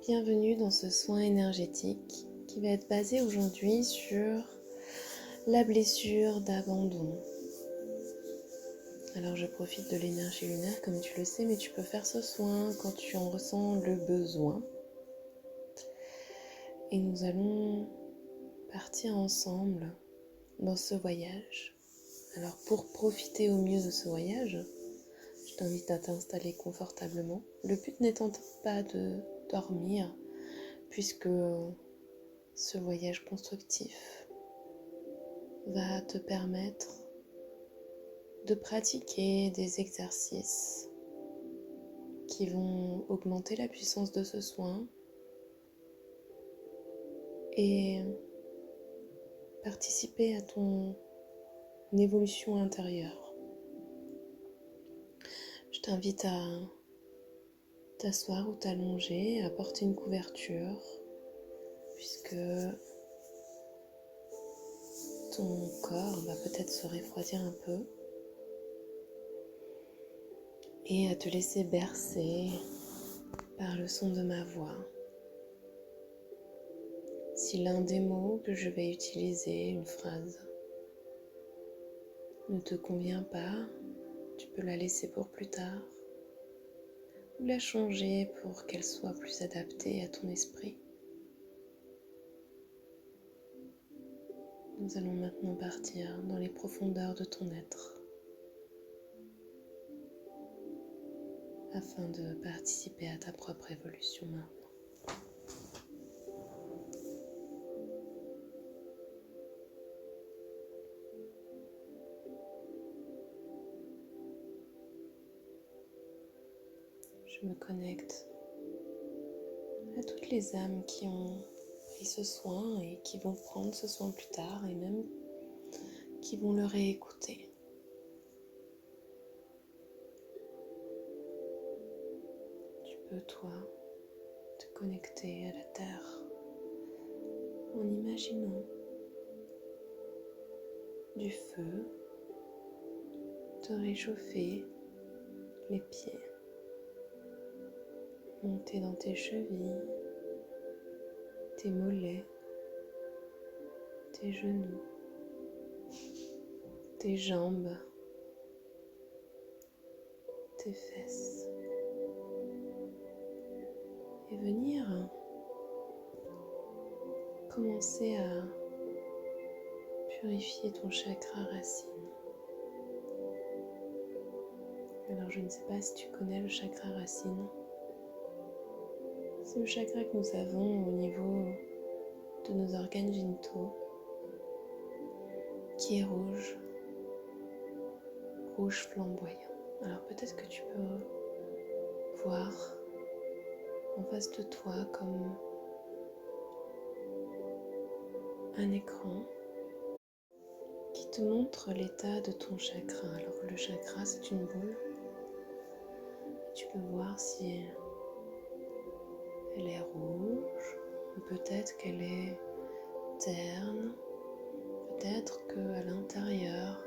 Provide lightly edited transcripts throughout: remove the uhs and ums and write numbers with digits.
Bienvenue dans ce soin énergétique qui va être basé aujourd'hui sur la blessure d'abandon. Alors je profite de l'énergie lunaire comme tu le sais, mais tu peux faire ce soin quand tu en ressens le besoin. Et nous allons partir ensemble dans ce voyage. Alors pour profiter au mieux de ce voyage, je t'invite à t'installer confortablement. Le but n'étant pas de dormir, puisque ce voyage constructif va te permettre de pratiquer des exercices qui vont augmenter la puissance de ce soin et participer à ton évolution intérieure. Je t'invite à t'asseoir ou t'allonger, à porter une couverture, puisque ton corps va peut-être se refroidir un peu, et à te laisser bercer par le son de ma voix. Si l'un des mots que je vais utiliser, une phrase, ne te convient pas, tu peux la laisser pour plus tard ou la changer pour qu'elle soit plus adaptée à ton esprit. Nous allons maintenant partir dans les profondeurs de ton être afin de participer à ta propre évolution maintenant. Je me connecte à toutes les âmes qui ont pris ce soin et qui vont prendre ce soin plus tard et même qui vont le réécouter. Tu peux, toi, te connecter à la terre en imaginant du feu te réchauffer les pieds, monter dans tes chevilles, tes mollets, tes genoux, tes jambes, tes fesses, et venir commencer à purifier ton chakra racine. Alors je ne sais pas si tu connais le chakra racine. C'est le chakra que nous avons au niveau de nos organes génitaux, qui est rouge flamboyant. Alors peut-être que tu peux voir en face de toi comme un écran qui te montre l'état de ton chakra. Alors le chakra, c'est une boule. Tu peux voir si elle est rouge, ou peut-être qu'elle est terne, peut-être qu'à l'intérieur,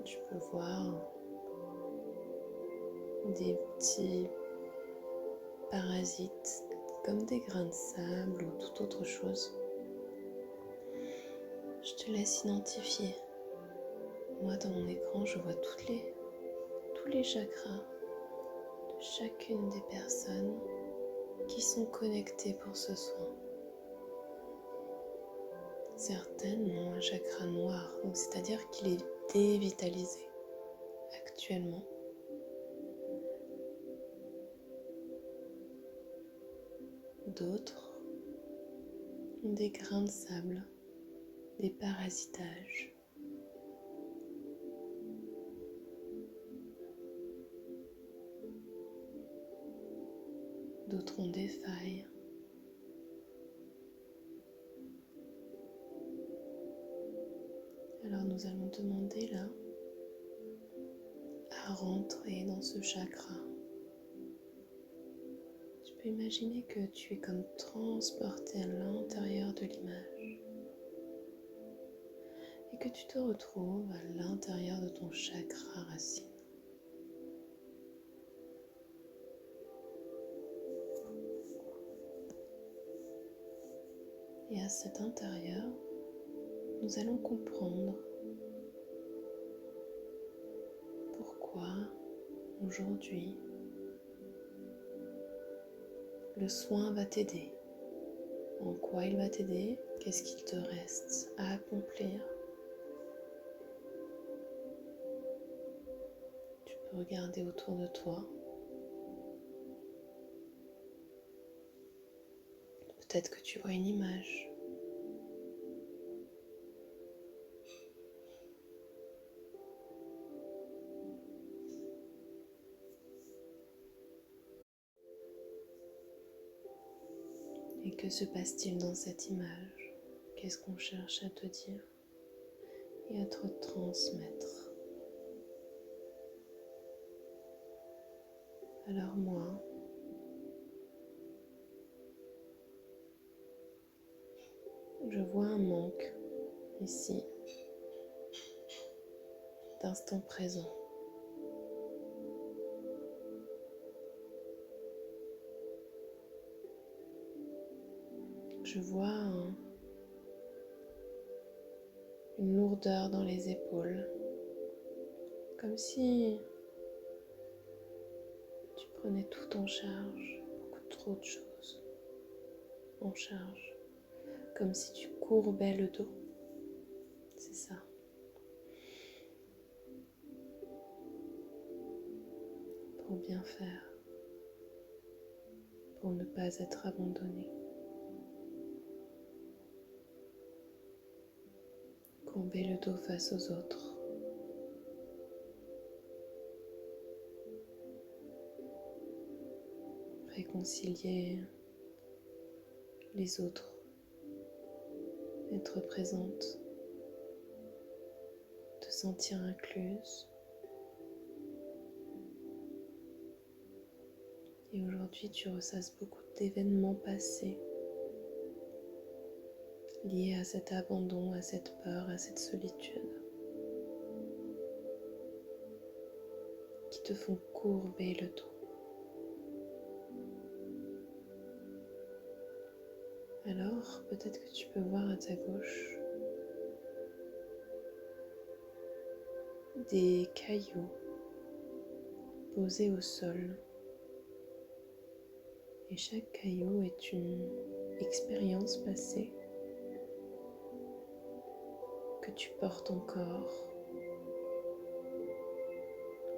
tu peux voir des petits parasites comme des grains de sable ou toute autre chose. Je te laisse identifier. Moi, dans mon écran, je vois tous les chakras de chacune des personnes qui sont connectées pour ce soin. Certaines ont un chakra noir, donc c'est-à-dire qu'il est dévitalisé actuellement. D'autres ont des grains de sable, des parasitages. D'autres ont des failles. Alors nous allons demander là à rentrer dans ce chakra. Tu peux imaginer que tu es comme transporté à l'intérieur de l'image et que tu te retrouves à l'intérieur de ton chakra racine. Et à cet intérieur, nous allons comprendre pourquoi aujourd'hui le soin va t'aider. En quoi il va t'aider? Qu'est-ce qu'il te reste à accomplir? Tu peux regarder autour de toi. Peut-être que tu vois une image. Et que se passe-t-il dans cette image? Qu'est-ce qu'on cherche à te dire et à te transmettre? Alors moi, je vois un manque ici d'instant présent. Je vois une lourdeur dans les épaules, comme si tu prenais tout en charge, beaucoup trop de choses en charge, comme si tu courbais le dos. C'est ça. Pour bien faire, pour ne pas être abandonné. Courber le dos face aux autres. Réconcilier les autres. Être présente. Te sentir incluse. Et aujourd'hui, tu ressasses beaucoup d'événements passés liés à cet abandon, à cette peur, à cette solitude, qui te font courber le dos. Alors, peut-être que tu peux voir à ta gauche des cailloux posés au sol. Et chaque caillou est une expérience passée que tu portes encore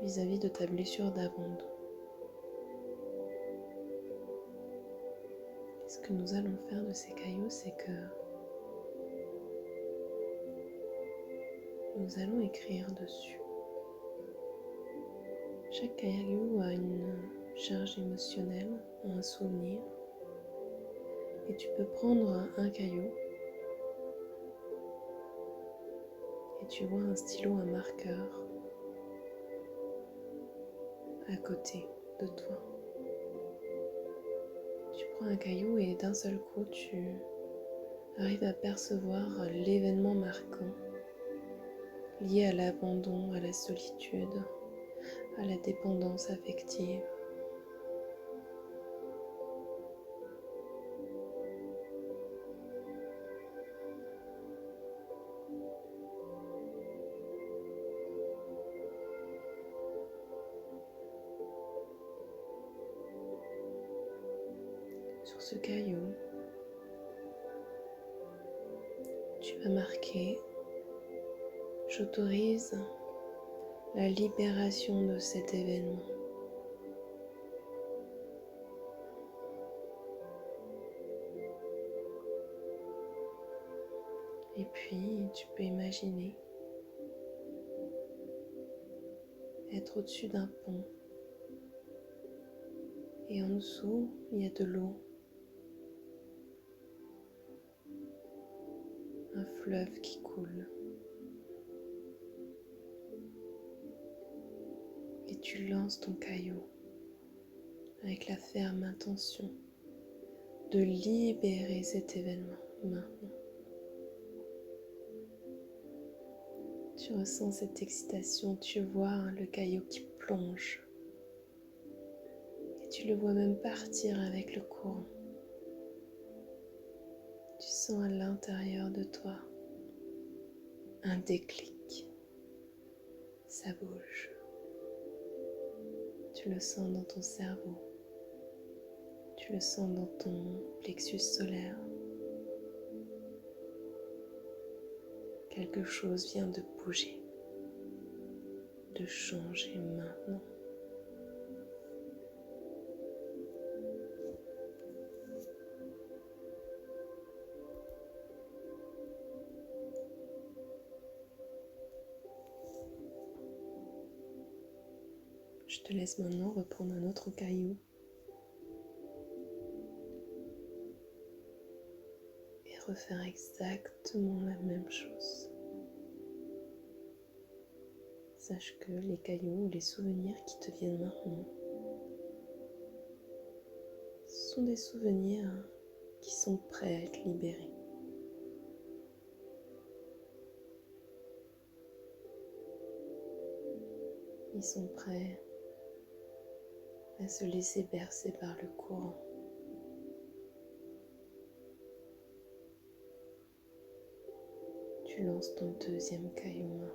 vis-à-vis de ta blessure d'abandon. Et ce que nous allons faire de ces cailloux, c'est que nous allons écrire dessus. Chaque caillou a une charge émotionnelle, un souvenir. Et tu peux prendre un caillou et tu vois un stylo, un marqueur à côté de toi. Tu prends un caillou et d'un seul coup, tu arrives à percevoir l'événement marquant lié à l'abandon, à la solitude, à la dépendance affective. Sur ce caillou, tu vas marquer « J'autorise la libération de cet événement ». Et puis, tu peux imaginer être au-dessus d'un pont. Et en dessous, il y a de l'eau. Un fleuve qui coule. Et tu lances ton caillou avec la ferme intention de libérer cet événement maintenant. Tu ressens cette excitation, tu vois le caillou qui plonge. Et tu le vois même partir avec le courant. Tu sens à l'intérieur de toi un déclic. Ça bouge. Tu le sens dans ton cerveau. Tu le sens dans ton plexus solaire. Quelque chose vient de bouger, de changer maintenant. Je te laisse maintenant reprendre un autre caillou et refaire exactement la même chose. Sache que les cailloux ou les souvenirs qui te viennent maintenant sont des souvenirs qui sont prêts à être libérés. Ils sont prêts à se laisser bercer par le courant. Tu lances ton deuxième caillou maintenant.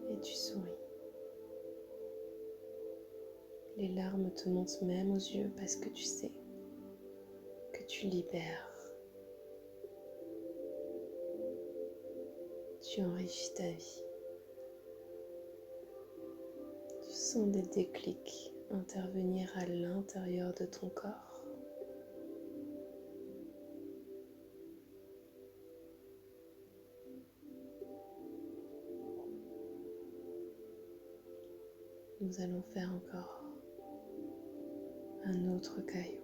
Et tu souris. Les larmes te montent même aux yeux parce que tu sais que tu libères. Tu enrichis ta vie. Tu sens des déclics intervenir à l'intérieur de ton corps. Nous allons faire encore un autre caillou.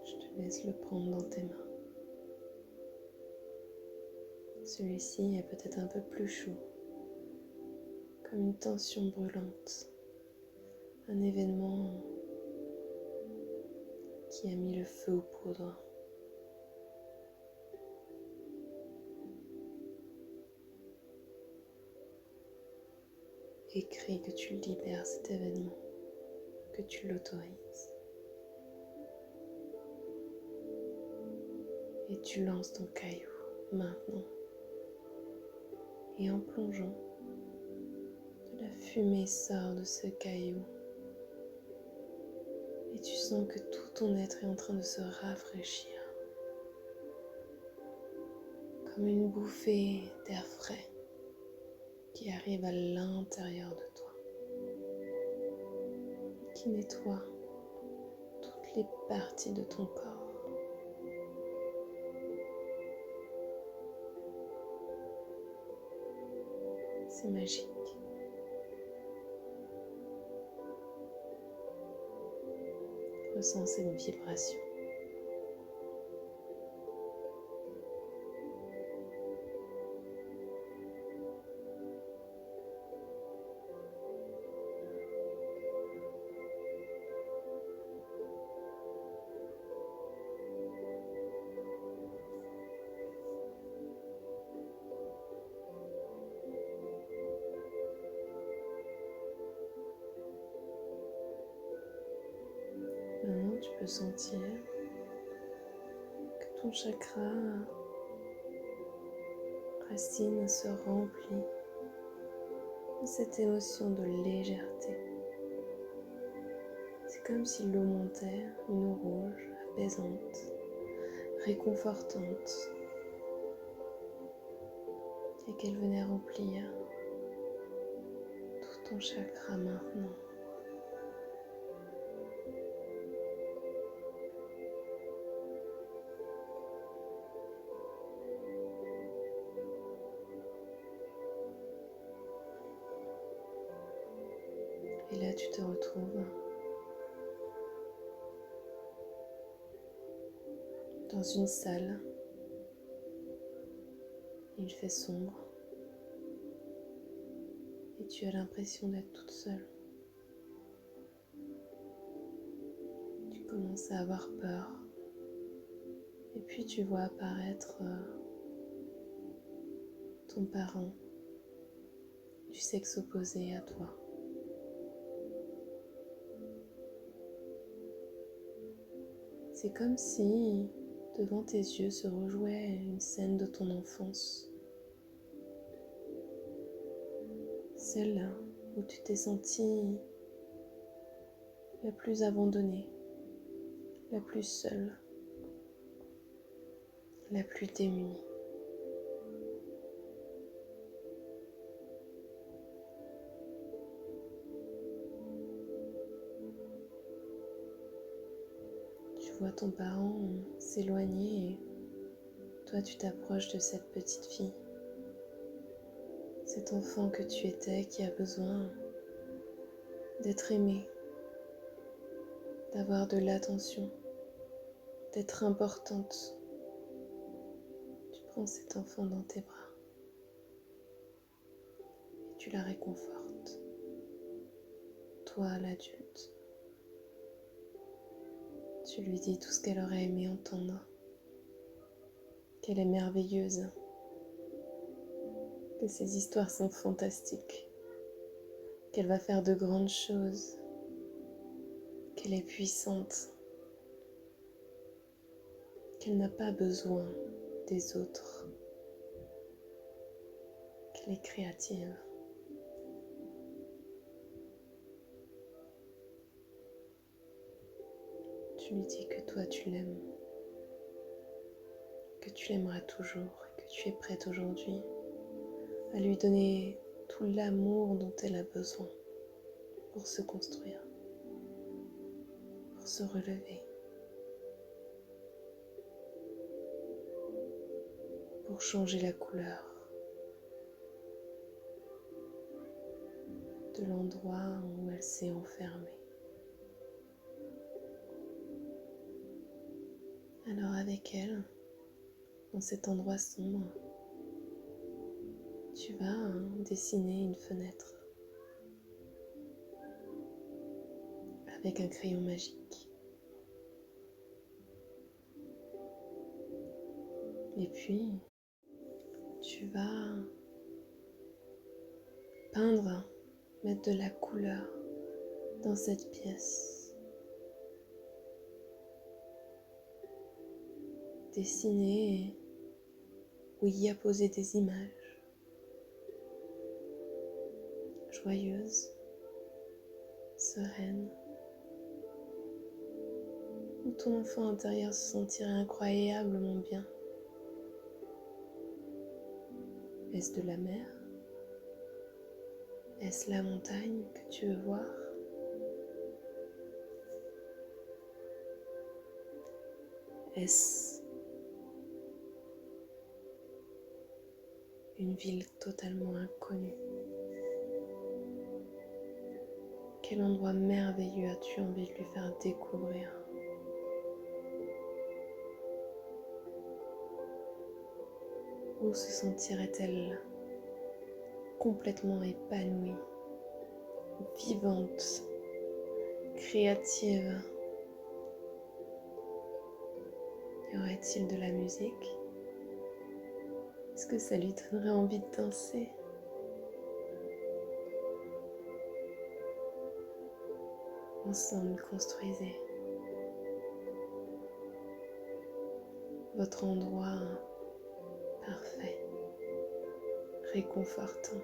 Je te laisse le prendre dans tes mains. Celui-ci est peut-être un peu plus chaud, comme une tension brûlante, un événement qui a mis le feu aux poudres. Écris que tu libères cet événement, que tu l'autorises. Et tu lances ton caillou maintenant. Et en plongeant, de la fumée sort de ce caillou. Et tu sens que tout ton être est en train de se rafraîchir. Comme une bouffée d'air frais qui arrive à l'intérieur de toi. Qui nettoie toutes les parties de ton corps. C'est magique. Ressens cette vibration. Maintenant, tu peux sentir que ton chakra racine se remplit de cette émotion de légèreté. C'est comme si l'eau montait, une eau rouge, apaisante, réconfortante, et qu'elle venait remplir tout ton chakra maintenant. Et là, tu te retrouves dans une salle. Il fait sombre et tu as l'impression d'être toute seule. Tu commences à avoir peur et puis tu vois apparaître ton parent du sexe opposé à toi. C'est comme si devant tes yeux se rejouait une scène de ton enfance. Celle où tu t'es sentie la plus abandonnée, la plus seule, la plus démunie. Tu vois ton parent s'éloigner et toi tu t'approches de cette petite fille, cet enfant que tu étais qui a besoin d'être aimé, d'avoir de l'attention, d'être importante. Tu prends cet enfant dans tes bras et tu la réconfortes, toi l'adulte. Tu lui dis tout ce qu'elle aurait aimé entendre, qu'elle est merveilleuse, que ses histoires sont fantastiques, qu'elle va faire de grandes choses, qu'elle est puissante, qu'elle n'a pas besoin des autres, qu'elle est créative. Tu lui dis que toi tu l'aimes, que tu l'aimeras toujours et que tu es prête aujourd'hui à lui donner tout l'amour dont elle a besoin pour se construire, pour se relever, pour changer la couleur de l'endroit où elle s'est enfermée. Alors avec elle, dans cet endroit sombre, tu vas dessiner une fenêtre avec un crayon magique. Et puis, tu vas peindre, mettre de la couleur dans cette pièce. Dessiner ou y apposer des images joyeuses, sereines, où ton enfant intérieur se sentirait incroyablement bien. Est-ce de la mer? Est-ce la montagne que tu veux voir? Est-ce une ville totalement inconnue? Quel endroit merveilleux as-tu envie de lui faire découvrir? Où se sentirait-elle complètement épanouie, vivante, créative? Y aurait-il de la musique? Est-ce que ça lui donnerait envie de danser? Ensemble, construisez votre endroit parfait, réconfortant,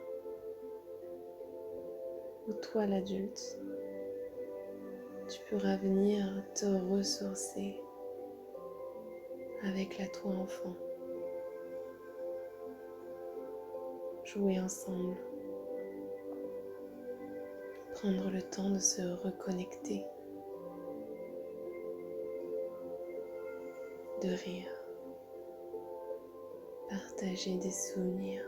où toi l'adulte, tu pourras venir te ressourcer avec la toi enfant, jouer ensemble, prendre le temps de se reconnecter, de rire, partager des souvenirs.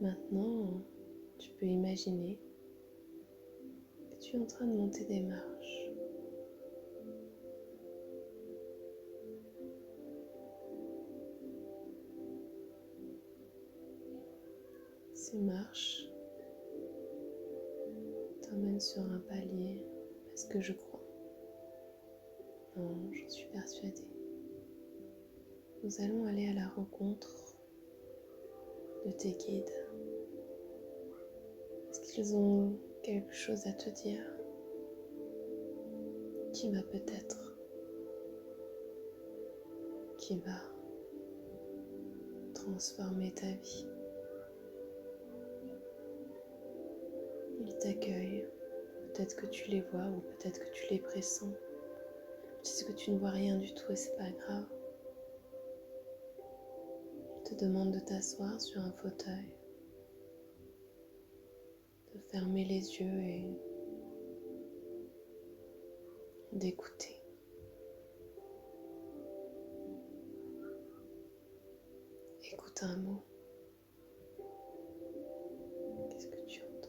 Maintenant, tu peux imaginer que tu es en train de monter des marches. Ces marches t'emmènent sur un palier, parce que je crois. Non, j'en suis persuadée. Nous allons aller à la rencontre de tes guides. Est-ce qu'ils ont quelque chose à te dire qui va transformer ta vie? Ils t'accueillent. Peut-être que tu les vois ou peut-être que tu les pressens. Peut-être que tu ne vois rien du tout et c'est pas grave. Ils te demandent de t'asseoir sur un fauteuil, de fermer les yeux et d'écouter. Écoute un mot. Qu'est-ce que tu entends?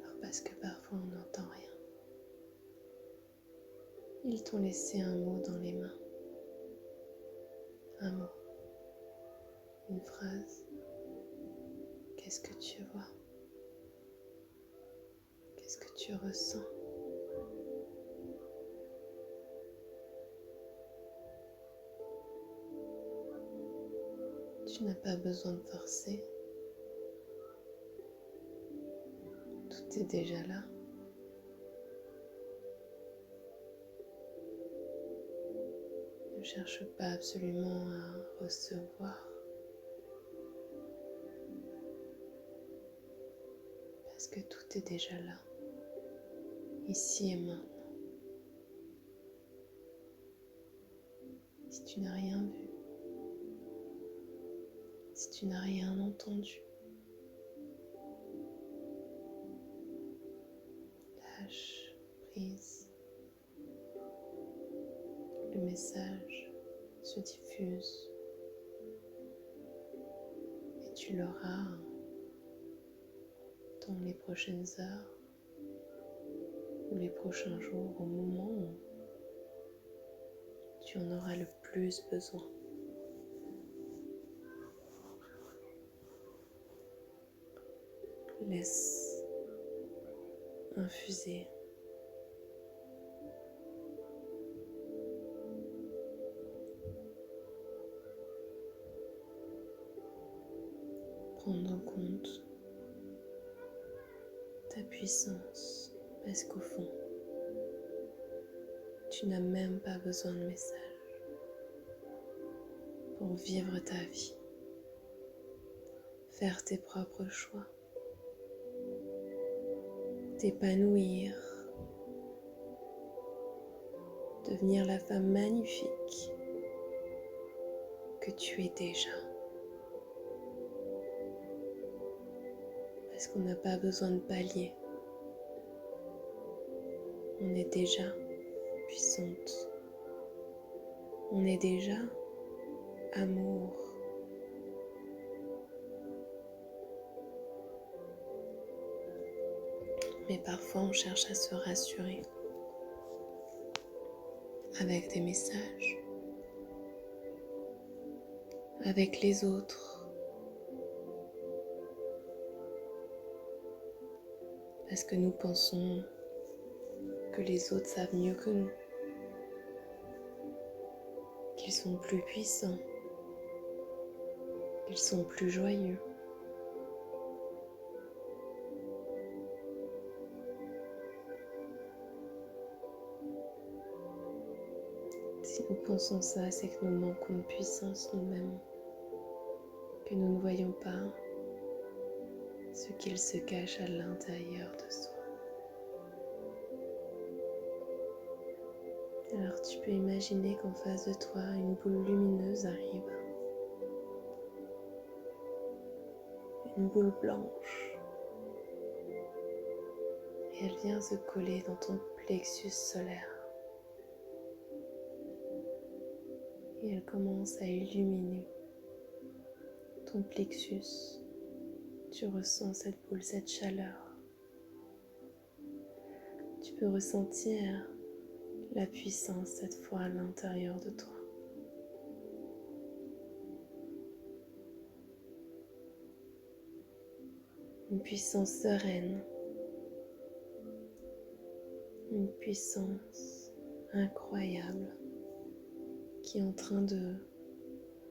Alors parce que parfois on n'entend rien. Ils t'ont laissé un mot dans les mains. Un mot. Une phrase. Qu'est-ce que tu vois? Qu'est-ce que tu ressens? Tu n'as pas besoin de forcer. Tout est déjà là. Ne cherche pas absolument à recevoir. Parce que tout est déjà là. Ici et maintenant. Si tu n'as rien vu, si tu n'as rien entendu, lâche prise. Le message se diffuse et tu l'auras dans les prochaines heures ou les prochains jours au moment où tu en auras le plus besoin. Laisse infuser. Prendre en compte ta puissance, parce qu'au fond, tu n'as même pas besoin de message pour vivre ta vie, faire tes propres choix, t'épanouir, devenir la femme magnifique que tu es déjà. Parce qu'on n'a pas besoin de pallier. On est déjà puissante. On est déjà amour. Mais parfois on cherche à se rassurer avec des messages, avec les autres. Parce que nous pensons que les autres savent mieux que nous, qu'ils sont plus puissants, qu'ils sont plus joyeux. Si nous pensons ça, c'est que nous manquons de puissance nous-mêmes, que nous ne voyons pas ce qu'il se cache à l'intérieur de soi. Alors tu peux imaginer qu'en face de toi, une boule lumineuse arrive. Une boule blanche. Et elle vient se coller dans ton plexus solaire. et elle commence à illuminer ton plexus. Tu ressens cette boule, cette chaleur. Tu peux ressentir la puissance cette fois à l'intérieur de toi. Une puissance sereine, une puissance incroyable qui est en train de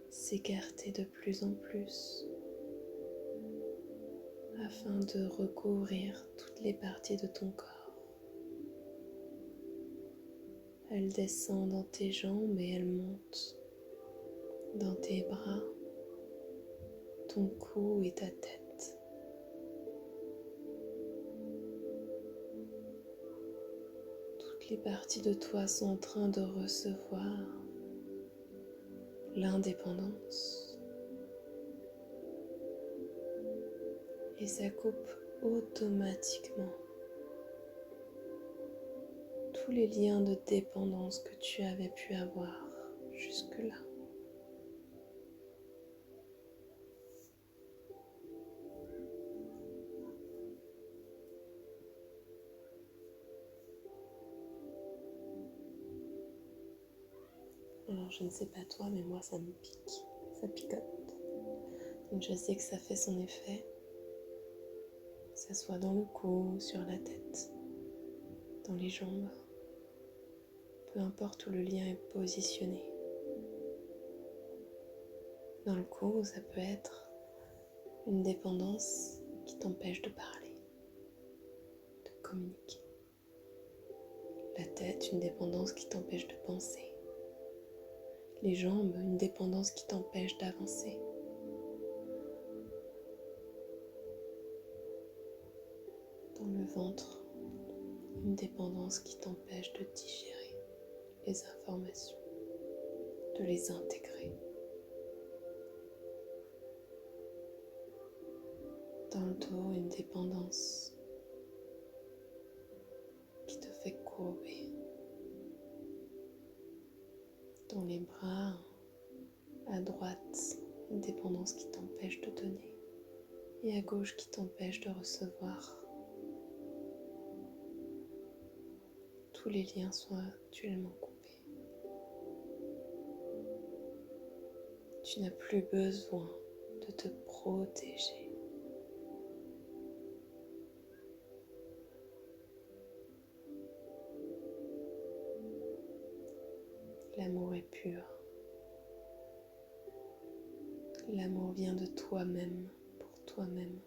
s'écarter de plus en plus afin de recouvrir toutes les parties de ton corps. Elle descend dans tes jambes et elle monte dans tes bras, ton cou et ta tête. Toutes les parties de toi sont en train de recevoir l'indépendance. Et ça coupe automatiquement tous les liens de dépendance que tu avais pu avoir jusque-là. Alors je ne sais pas toi, mais moi ça me pique, ça picote. Donc je sais que ça fait son effet, que ça soit dans le cou, sur la tête, dans les jambes, peu importe où le lien est positionné. Dans le cou, ça peut être une dépendance qui t'empêche de parler, de communiquer. La tête, une dépendance qui t'empêche de penser. Les jambes, une dépendance qui t'empêche d'avancer. Dans le ventre, une dépendance qui t'empêche de digérer les informations, de les intégrer. Dans le dos, une dépendance qui te fait courber. Dans les bras, à droite, une dépendance qui t'empêche de donner. Et à gauche, qui t'empêche de recevoir. Tous les liens sont actuellement coupés. Tu n'as plus besoin de te protéger. L'amour est pur. L'amour vient de toi-même, pour toi-même.